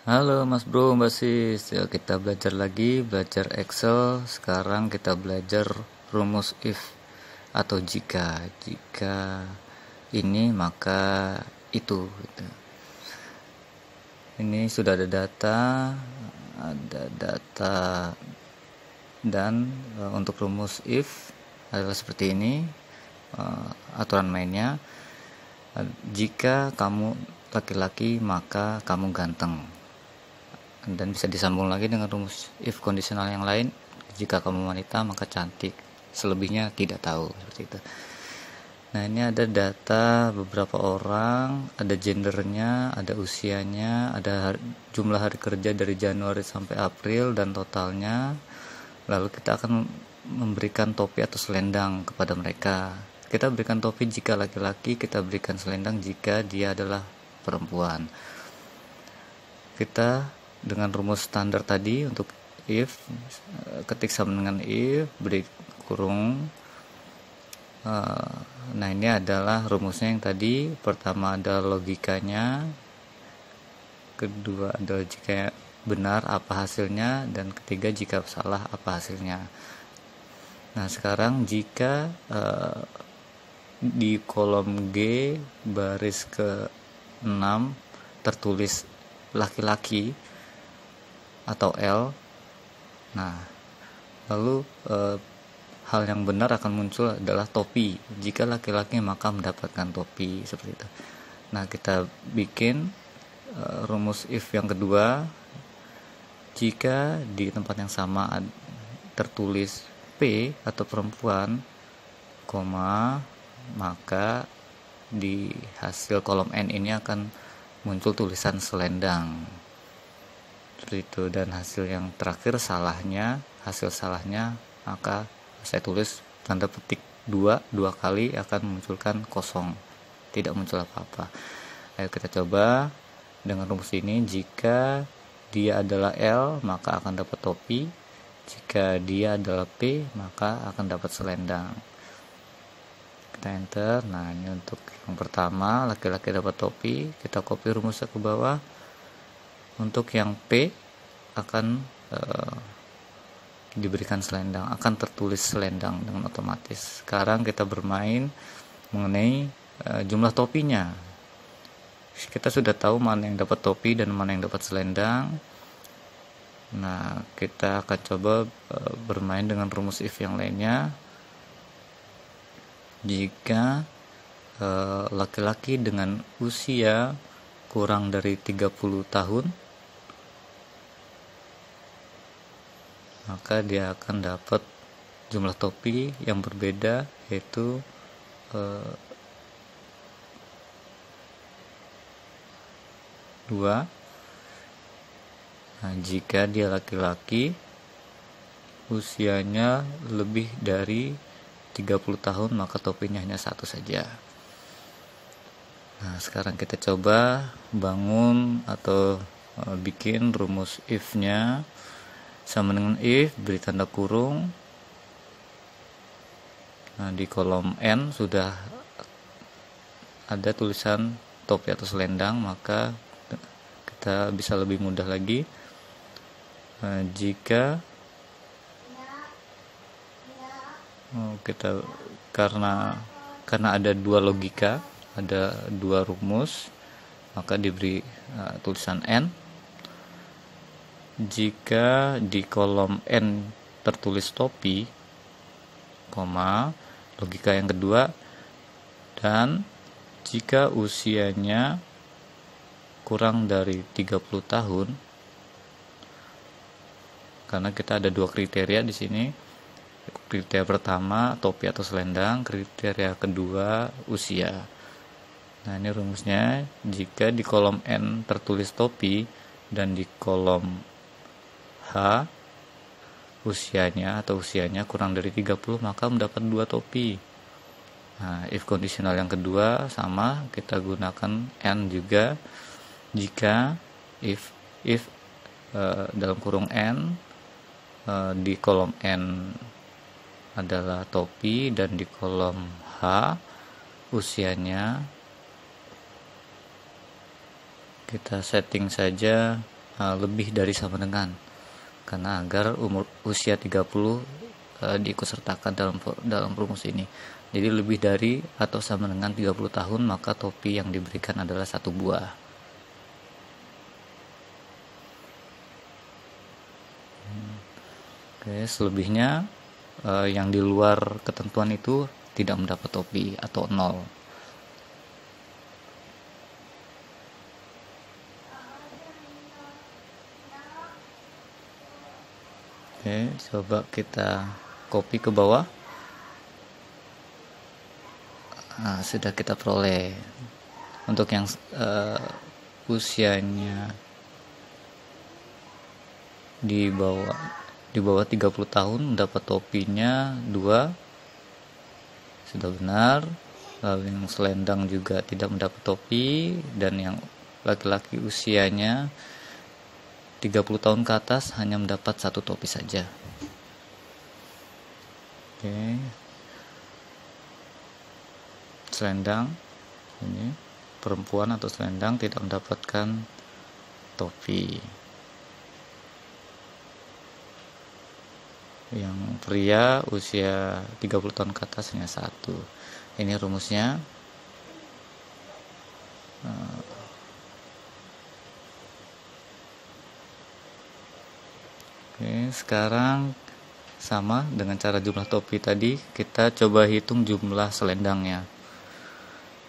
Halo Mas Bro, Mbak Sis. Ya, kita belajar lagi, belajar Excel. Sekarang kita belajar rumus if atau jika. Jika ini maka itu gitu. Ini sudah ada data dan untuk rumus if adalah seperti ini. Aturan mainnya, jika kamu laki-laki maka kamu ganteng, dan bisa disambung lagi dengan rumus if kondisional yang lain, jika kamu wanita maka cantik, selebihnya tidak tahu, seperti itu. Nah, ini ada data beberapa orang, ada gendernya, ada usianya, ada jumlah hari kerja dari Januari sampai April dan totalnya. Lalu kita akan memberikan topi atau selendang kepada mereka. Kita berikan topi jika laki-laki, kita berikan selendang jika dia adalah perempuan. Kita dengan rumus standar tadi untuk if, ketik sama dengan if, beri kurung. Nah, ini adalah rumusnya yang tadi. Pertama ada logikanya, kedua adalah jika benar apa hasilnya, dan ketiga jika salah apa hasilnya. Nah, sekarang jika di kolom G baris ke-6 tertulis laki-laki atau L, nah lalu hal yang benar akan muncul adalah topi. Jika laki-laki maka mendapatkan topi, seperti itu. Nah, kita bikin rumus if yang kedua. Jika di tempat yang sama tertulis P atau perempuan, koma, maka di hasil kolom N ini akan muncul tulisan selendang, seperti itu. Dan hasil yang terakhir hasil salahnya maka saya tulis tanda petik dua kali akan memunculkan kosong, tidak muncul apa-apa. Ayo kita coba dengan rumus ini. Jika dia adalah L maka akan dapat topi, jika dia adalah P maka akan dapat selendang. Kita enter. Nah, ini untuk yang pertama, laki-laki dapat topi, kita copy rumusnya ke bawah. Untuk yang P akan diberikan selendang, akan tertulis selendang dengan otomatis. Sekarang kita bermain mengenai jumlah topinya. Kita sudah tahu mana yang dapat topi dan mana yang dapat selendang. Nah, kita akan coba bermain dengan rumus if yang lainnya. Jika laki-laki dengan usia kurang dari 30 tahun, maka dia akan dapat jumlah topi yang berbeda, yaitu 2. Nah, jika dia laki-laki usianya lebih dari 30 tahun maka topinya hanya 1 saja. Nah, sekarang kita coba bangun atau bikin rumus if-nya. Sama dengan if, beri tanda kurung. Nah, di kolom N sudah ada tulisan topi atau selendang, maka kita bisa lebih mudah lagi. Jika kita karena ada dua logika, ada dua rumus, maka diberi tulisan N. Jika di kolom N tertulis topi, koma, logika yang kedua, dan jika usianya kurang dari 30 tahun, karena kita ada dua kriteria di sini. Kriteria pertama topi atau selendang, kriteria kedua usia. Nah, ini rumusnya. Jika di kolom N tertulis topi dan di kolom H usianya kurang dari 30, maka mendapat 2 topi. Nah, if kondisional yang kedua sama, kita gunakan N juga. Jika if dalam kurung N di kolom N adalah topi dan di kolom H usianya, kita setting saja lebih dari sama dengan, karena agar usia 30 diikutsertakan dalam rumus ini. Jadi lebih dari atau sama dengan 30 tahun, maka topi yang diberikan adalah 1 buah. Oke, selebihnya yang di luar ketentuan itu tidak mendapat topi atau 0. Oke, coba kita copy ke bawah. Nah, sudah kita peroleh. Untuk yang usianya di bawah 30 tahun mendapat topinya 2, sudah benar. Lalu yang selendang juga tidak mendapat topi, dan yang laki-laki usianya 30 tahun ke atas hanya mendapat 1 topi saja. Oke. Selendang ini perempuan atau selendang tidak mendapatkan topi. Yang pria usia 30 tahun ke atas hanya 1. Ini rumusnya. Oke, sekarang sama dengan cara jumlah topi tadi, kita coba hitung jumlah selendangnya.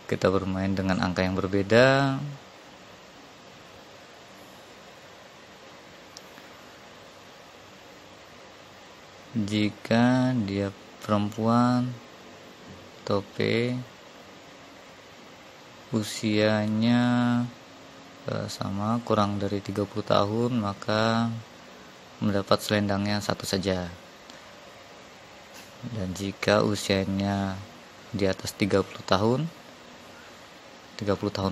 Kita bermain dengan angka yang berbeda. Jika dia perempuan, topi usianya sama kurang dari 30 tahun, maka mendapat selendangnya 1 saja. Dan jika usianya di atas 30 tahun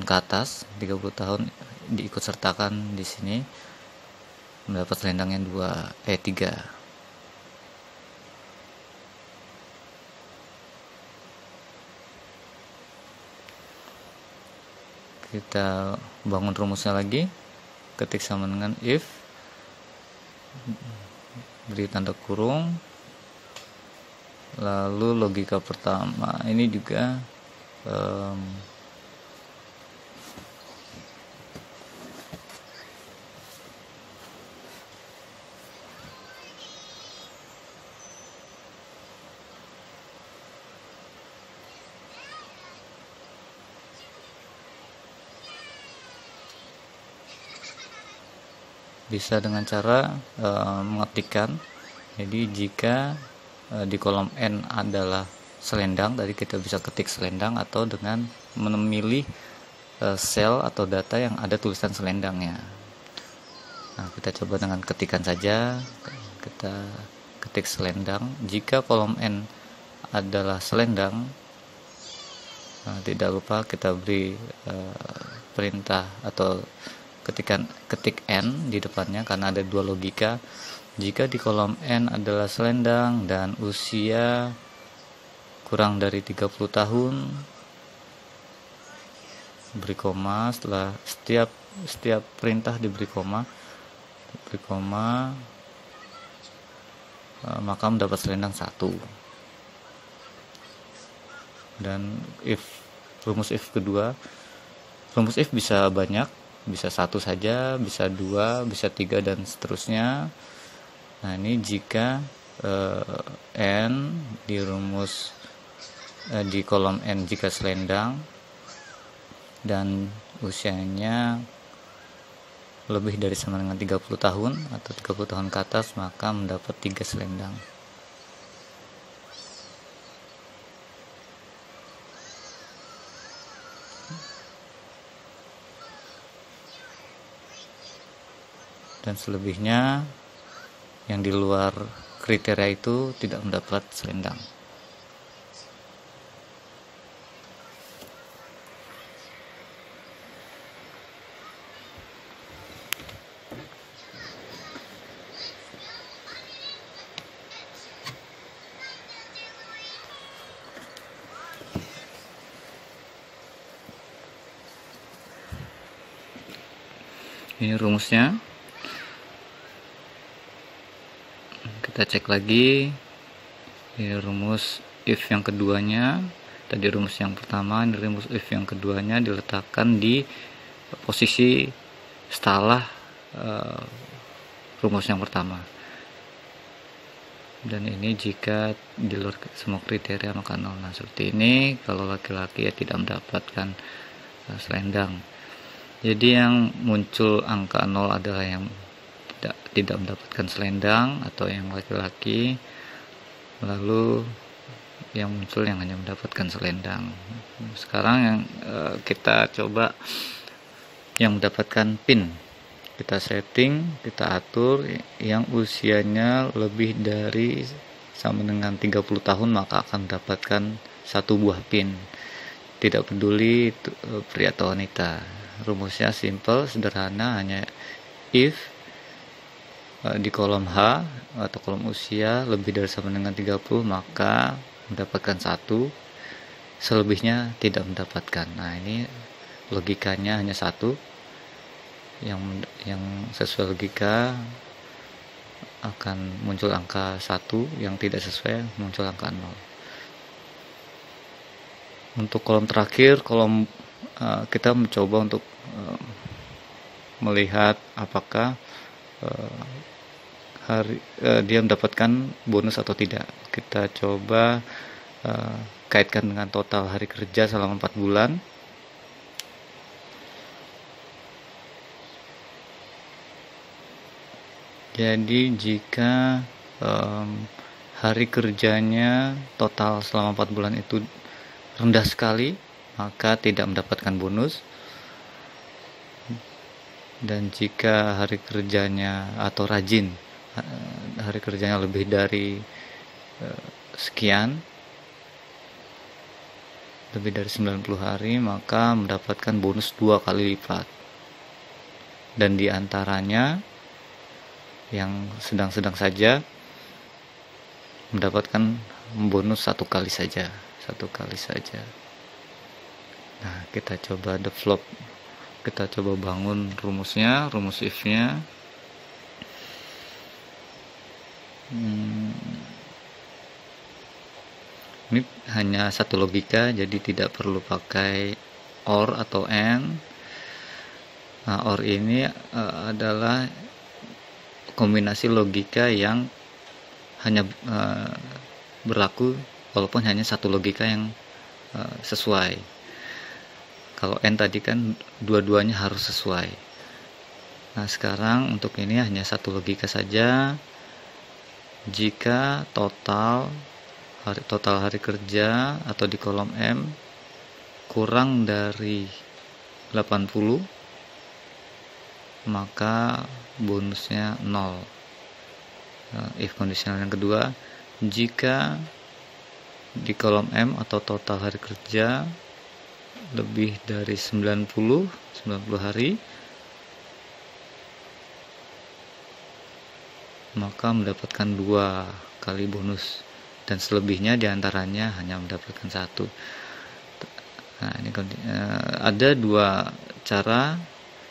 ke atas, 30 tahun diikutsertakan di sini, mendapat selendangnya 3. Kita bangun rumusnya lagi, ketik sama dengan if, beri tanda kurung, lalu logika pertama ini juga bisa dengan cara mengetikkan. Jadi jika di kolom N adalah selendang, tadi kita bisa ketik selendang, atau dengan memilih sel atau data yang ada tulisan selendangnya. Nah, kita coba dengan ketikan saja. Kita ketik selendang. Jika kolom N adalah selendang, tidak lupa kita beri perintah atau ketik N di depannya, karena ada 2 logika. Jika di kolom N adalah selendang dan usia kurang dari 30 tahun, beri koma. Setelah setiap perintah diberi koma, maka mendapat selendang 1. Dan rumus if kedua, rumus if bisa banyak, bisa 1 saja, bisa 2, bisa 3, dan seterusnya. Nah, ini jika N di rumus di kolom N jika selendang dan usianya lebih dari sama dengan 30 tahun atau 30 tahun ke atas, maka mendapat 3 selendang. Dan selebihnya yang di luar kriteria itu tidak mendapat selendang. Ini rumusnya. Kita cek lagi ini rumus if yang keduanya. Tadi rumus yang pertama, ini rumus if yang keduanya diletakkan di posisi setelah rumus yang pertama. Dan ini jika di luar semua kriteria maka 0. Nah, seperti ini kalau laki-laki ya tidak mendapatkan selendang. Jadi yang muncul angka 0 adalah yang tidak mendapatkan selendang atau yang laki-laki, lalu yang muncul yang hanya mendapatkan selendang. Sekarang yang kita coba yang mendapatkan pin. Kita setting, kita atur yang usianya lebih dari sama dengan 30 tahun maka akan mendapatkan satu buah pin. Tidak peduli itu pria atau wanita. Rumusnya simple, sederhana, hanya if di kolom H atau kolom usia lebih dari sama dengan 30 maka mendapatkan satu, selebihnya tidak mendapatkan. Nah, ini logikanya hanya satu, yang sesuai logika akan muncul angka 1, yang tidak sesuai muncul angka 0. Untuk kolom terakhir, kolom kita mencoba untuk melihat apakah dia mendapatkan bonus atau tidak. Kita coba kaitkan dengan total hari kerja selama 4 bulan. Jadi jika hari kerjanya total selama 4 bulan itu rendah sekali, maka tidak mendapatkan bonus. Dan jika hari kerjanya atau rajin hari kerjanya lebih dari sekian, lebih dari 90 hari, maka mendapatkan bonus 2 kali lipat. Dan diantaranya yang sedang-sedang saja mendapatkan bonus 1 kali saja. Nah, kita coba develop, kita coba bangun rumusnya, rumus if-nya. Ini hanya satu logika, jadi tidak perlu pakai OR atau AND. Nah, OR ini adalah kombinasi logika yang hanya berlaku walaupun hanya satu logika yang sesuai. Kalau AND tadi kan dua-duanya harus sesuai. Nah, sekarang untuk ini hanya satu logika saja. Jika total hari kerja atau di kolom M kurang dari 80, maka bonusnya 0. If conditional yang kedua, jika di kolom M atau total hari kerja lebih dari 90 hari, maka mendapatkan 2 kali bonus, dan selebihnya diantaranya hanya mendapatkan 1. Nah, ini ada 2 cara.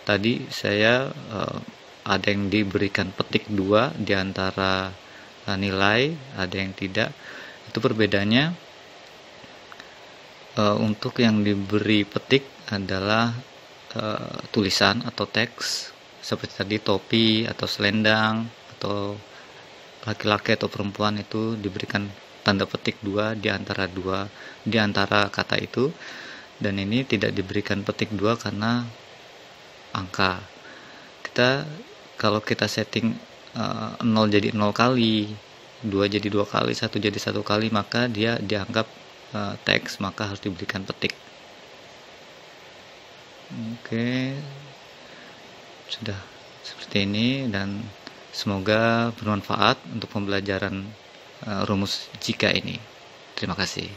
Tadi saya ada yang diberikan petik 2 diantara nilai, ada yang tidak. Itu perbedaannya. Untuk yang diberi petik adalah tulisan atau teks seperti tadi topi atau selendang, atau laki-laki atau perempuan itu diberikan tanda petik 2 di antara kata itu. Dan ini tidak diberikan petik 2 karena angka. Kalau kita setting 0 jadi 0 kali, 2 jadi 2 kali, 1 jadi 1 kali, maka dia dianggap teks, maka harus diberikan petik. Oke, sudah seperti ini, dan semoga bermanfaat untuk pembelajaran rumus jika ini. Terima kasih.